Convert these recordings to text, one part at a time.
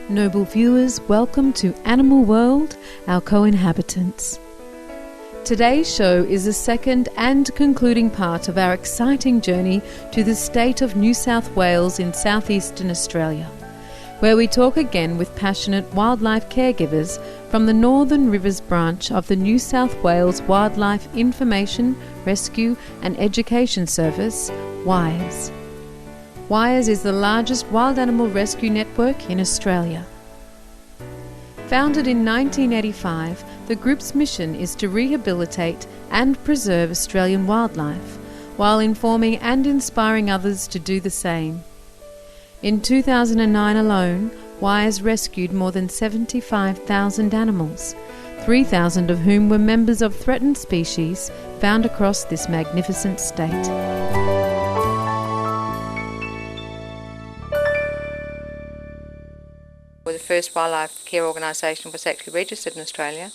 Noble viewers, welcome to Animal World, our co-inhabitants. Today's show is the second and concluding part of our exciting journey to the state of New South Wales in southeastern Australia, where we talk again with passionate wildlife caregivers from the Northern Rivers branch of the New South Wales Wildlife Information, Rescue and Education Service, WIRES. WIRES is the largest wild animal rescue network in Australia. Founded in 1985, the group's mission is to rehabilitate and preserve Australian wildlife, while informing and inspiring others to do the same. In 2009 alone, WIRES rescued more than 75,000 animals, 3,000 of whom were members of threatened species found across this magnificent state. The first wildlife care organisation was actually registered in Australia.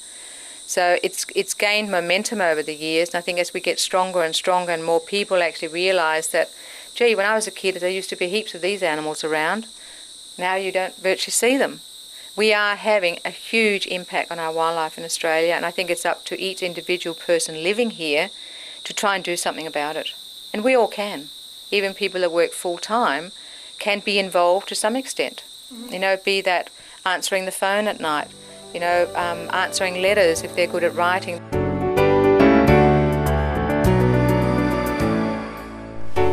So it's gained momentum over the years, and I think as we get stronger and stronger and more people actually realise that, gee, when I was a kid there used to be heaps of these animals around, now you don't virtually see them. We are having a huge impact on our wildlife in Australia, and I think it's up to each individual person living here to try and do something about it. And we all can. Even people that work full-time can be involved to some extent. You know, be that answering the phone at night, you know, answering letters if they're good at writing.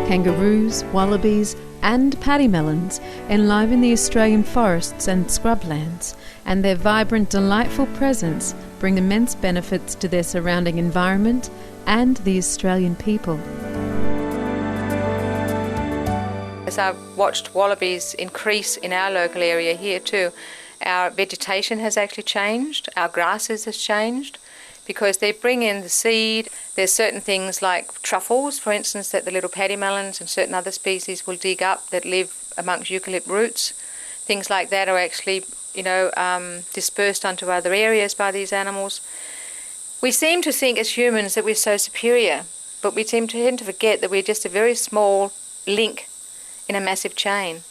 Kangaroos, wallabies and pademelons enliven the Australian forests and scrublands, and their vibrant, delightful presence bring immense benefits to their surrounding environment and the Australian people. As I've watched wallabies increase in our local area here too, our vegetation has actually changed, our grasses has changed, because they bring in the seed. There's certain things like truffles, for instance, that the little pademelons and certain other species will dig up that live amongst eucalypt roots. Things like that are actually, you know, dispersed onto other areas by these animals. We seem to think as humans that we're so superior, but we tend to forget that we're just a very small link in a massive chain.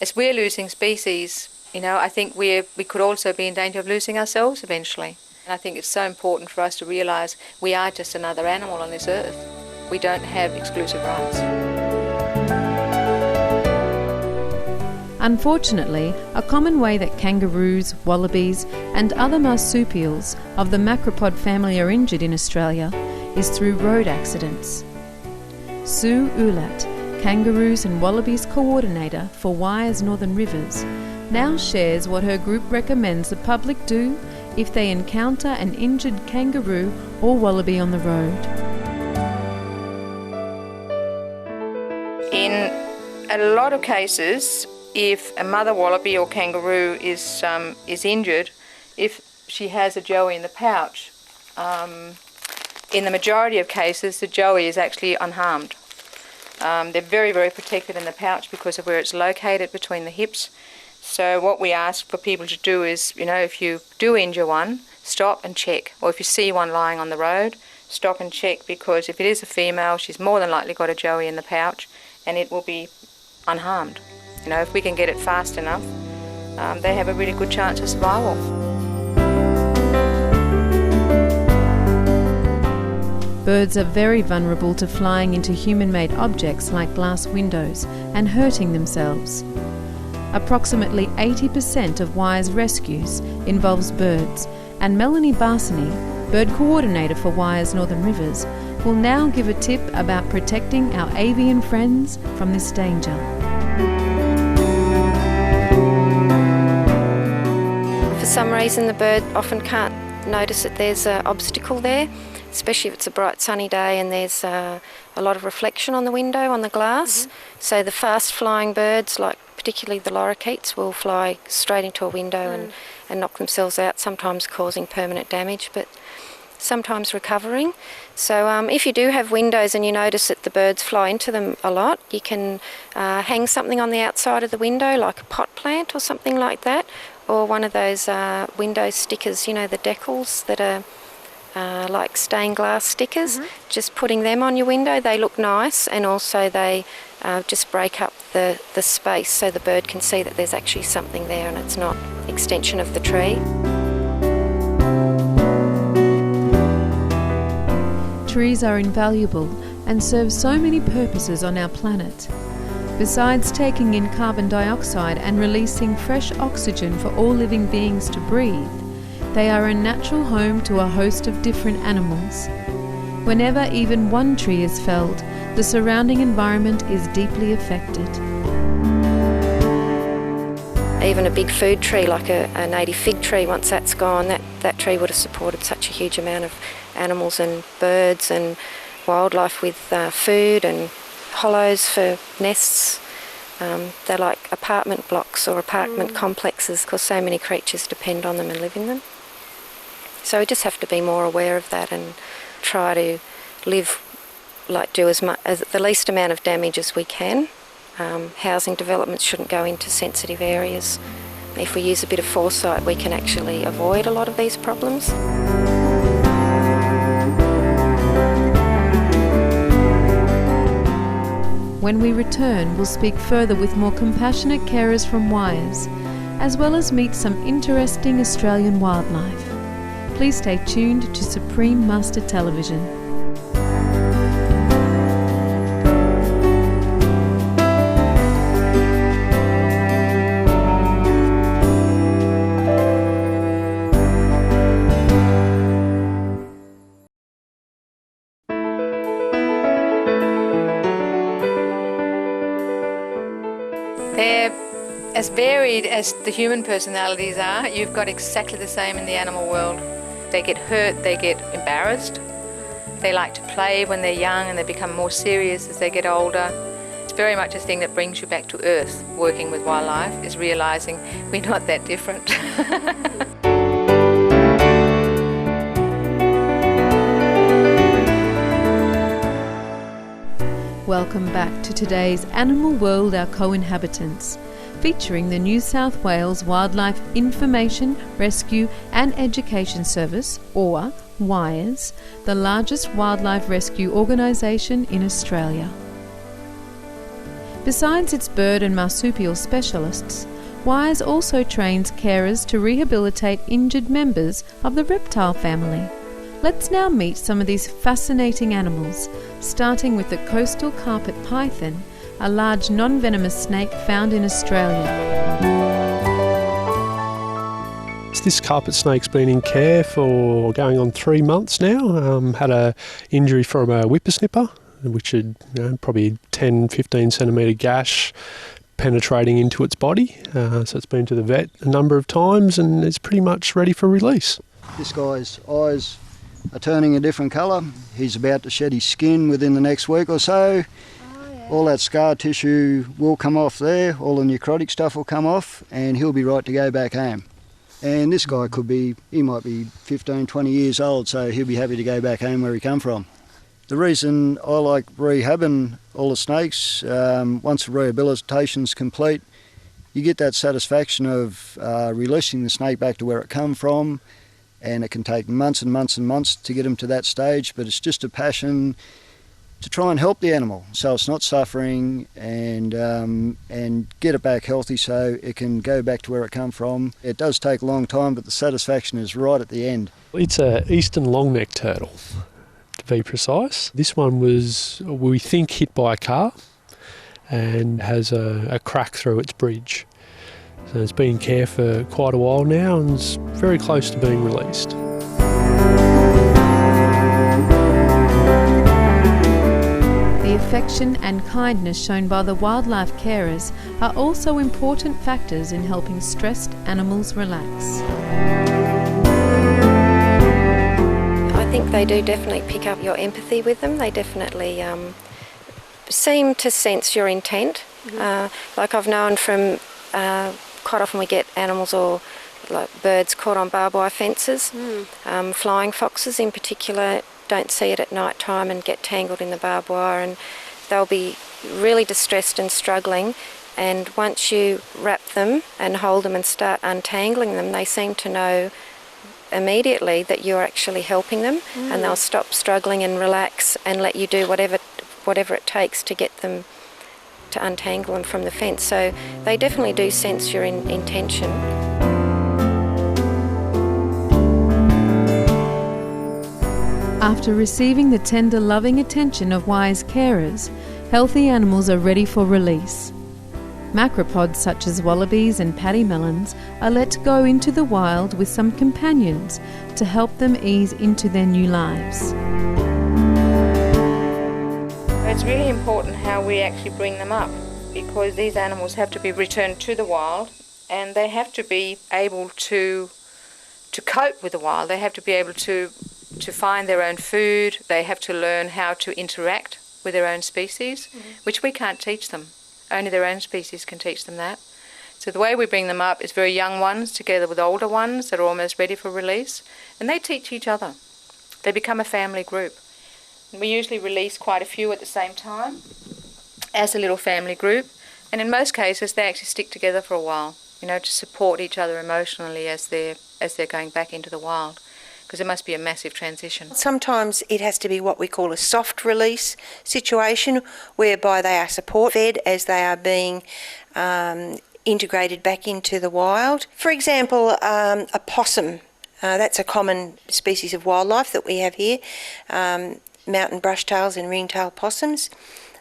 As we're losing species, you know, I think we could also be in danger of losing ourselves eventually. And I think it's so important for us to realise we are just another animal on this earth. We don't have exclusive rights. Unfortunately, a common way that kangaroos, wallabies and other marsupials of the macropod family are injured in Australia is through road accidents. Sue Ulat, Kangaroos and Wallabies Coordinator for WIRES Northern Rivers, now shares what her group recommends the public do if they encounter an injured kangaroo or wallaby on the road. In a lot of cases, if a mother wallaby or kangaroo is injured, if she has a joey in the pouch, in the majority of cases the joey is actually unharmed. They're very, very protected in the pouch because of where it's located between the hips. So what we ask for people to do is, you know, if you do injure one, stop and check. Or if you see one lying on the road, stop and check, because if it is a female, she's more than likely got a joey in the pouch and it will be unharmed. You know, if we can get it fast enough, they have a really good chance of survival. Birds are very vulnerable to flying into human-made objects like glass windows and hurting themselves. Approximately 80% of WIRES rescues involves birds, and Melanie Barsany, bird coordinator for WIRES Northern Rivers, will now give a tip about protecting our avian friends from this danger. For some reason the bird often can't notice that there's an obstacle there, especially if it's a bright sunny day and there's a lot of reflection on the window, on the glass. So the fast flying birds, like particularly the lorikeets, will fly straight into a window and knock themselves out, sometimes causing permanent damage, but sometimes recovering. So if you do have windows and you notice that the birds fly into them a lot, you can hang something on the outside of the window, like a pot plant or something like that, or one of those window stickers, you know, the decals that are like stained glass stickers. Just putting them on your window, they look nice, and also they just break up the space so the bird can see that there's actually something there and it's not extension of the tree. Trees are invaluable and serve so many purposes on our planet. Besides taking in carbon dioxide and releasing fresh oxygen for all living beings to breathe, they are a natural home to a host of different animals. Whenever even one tree is felled, the surrounding environment is deeply affected. Even a big food tree like a native fig tree, once that's gone, that tree would have supported such a huge amount of animals and birds and wildlife with food and hollows for nests. They're like apartment blocks or apartment complexes because so many creatures depend on them and live in them. So we just have to be more aware of that and try to live, do as the least amount of damage as we can. Housing developments shouldn't go into sensitive areas. If we use a bit of foresight, we can actually avoid a lot of these problems. When we return, we'll speak further with more compassionate carers from Wires, as well as meet some interesting Australian wildlife. Please stay tuned to Supreme Master Television. They're as varied as the human personalities are. You've got exactly the same in the animal world. They get hurt, they get embarrassed. They like to play when they're young and they become more serious as they get older. It's very much a thing that brings you back to earth, working with wildlife, is realising we're not that different. Welcome back to today's Animal World, Our Co-Inhabitants, featuring the New South Wales Wildlife Information, Rescue and Education Service, or WIRES, the largest wildlife rescue organisation in Australia. Besides its bird and marsupial specialists, WIRES also trains carers to rehabilitate injured members of the reptile family. Let's now meet some of these fascinating animals, starting with the coastal carpet python, a large non-venomous snake found in Australia. This carpet snake's been in care for going on 3 months now. Had a injury from a whippersnipper, which had probably 10-15 centimetre gash penetrating into its body. So it's been to the vet a number of times and it's pretty much ready for release. This guy's eyes are turning a different colour. He's about to shed his skin within the next week or so. All that scar tissue will come off there, all the necrotic stuff will come off and he'll be right to go back home. And this guy he might be 15, 20 years old, so he'll be happy to go back home where he come from. The reason I like rehabbing all the snakes, once the rehabilitation's complete, you get that satisfaction of releasing the snake back to where it come from, and it can take months and months and months to get them to that stage, but it's just a passion to try and help the animal so it's not suffering and get it back healthy so it can go back to where it come from. It does take a long time, but the satisfaction is right at the end. It's an eastern long-necked turtle, to be precise. This one was, we think, hit by a car and has a crack through its bridge. So it's been in care for quite a while now and is very close to being released. The affection and kindness shown by the wildlife carers are also important factors in helping stressed animals relax. I think they do definitely pick up your empathy with them. They definitely seem to sense your intent. Like I've known from, quite often we get animals or like birds caught on barbed wire fences. Flying foxes in particular don't see it at night time and get tangled in the barbed wire, and they'll be really distressed and struggling, and once you wrap them and hold them and start untangling them, they seem to know immediately that you're actually helping them, and they'll stop struggling and relax and let you do whatever it takes to get them to untangle them from the fence. So they definitely do sense your intention. After receiving the tender, loving attention of wise carers, healthy animals are ready for release. Macropods such as wallabies and pademelons are let go into the wild with some companions to help them ease into their new lives. It's really important how we actually bring them up, because these animals have to be returned to the wild, and they have to be able to cope with the wild. They have to be able to find their own food. They have to learn how to interact with their own species, which we can't teach them. Only their own species can teach them that. So the way we bring them up is very young ones together with older ones that are almost ready for release, and they teach each other. They become a family group. And we usually release quite a few at the same time as a little family group, and in most cases they actually stick together for a while, to support each other emotionally as they're going back into the wild, because it must be a massive transition. Sometimes it has to be what we call a soft release situation, whereby they are support fed as they are being integrated back into the wild. For example, a possum, that's a common species of wildlife that we have here, mountain brushtails and ringtail possums.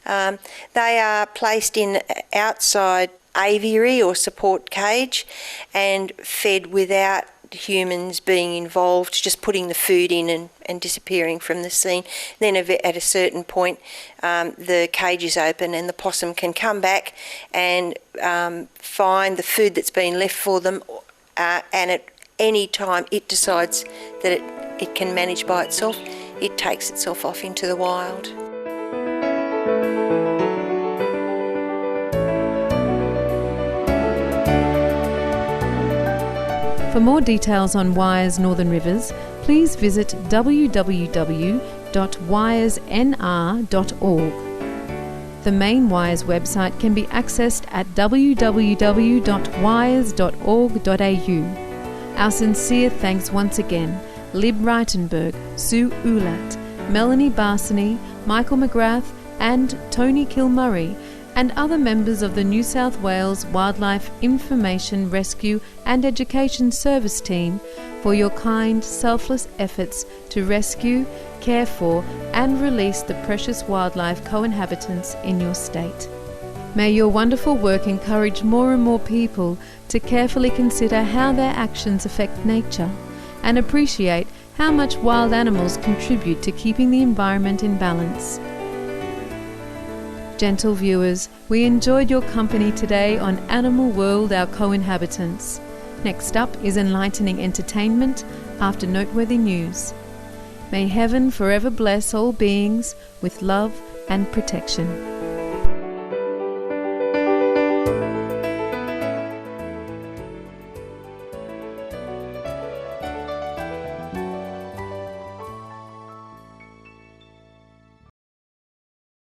They are placed in outside aviary or support cage and fed without humans being involved, just putting the food in and disappearing from the scene. Then at a certain point the cage is open and the possum can come back and find the food that's been left for them, and at any time it decides that it can manage by itself, it takes itself off into the wild. For more details on Wyre's Northern Rivers, please visit www.wiresnr.org. The main Wyres website can be accessed at www.wires.org.au. Our sincere thanks once again, Lib Reitenberg, Sue Ulat, Melanie Barsony, Michael McGrath and Tony Kilmurray, and other members of the New South Wales Wildlife Information, Rescue and Education Service team for your kind, selfless efforts to rescue, care for and release the precious wildlife co-inhabitants in your state. May your wonderful work encourage more and more people to carefully consider how their actions affect nature and appreciate how much wild animals contribute to keeping the environment in balance. Gentle viewers, we enjoyed your company today on Animal World, Our Co-Inhabitants. Next up is enlightening entertainment after noteworthy news. May heaven forever bless all beings with love and protection.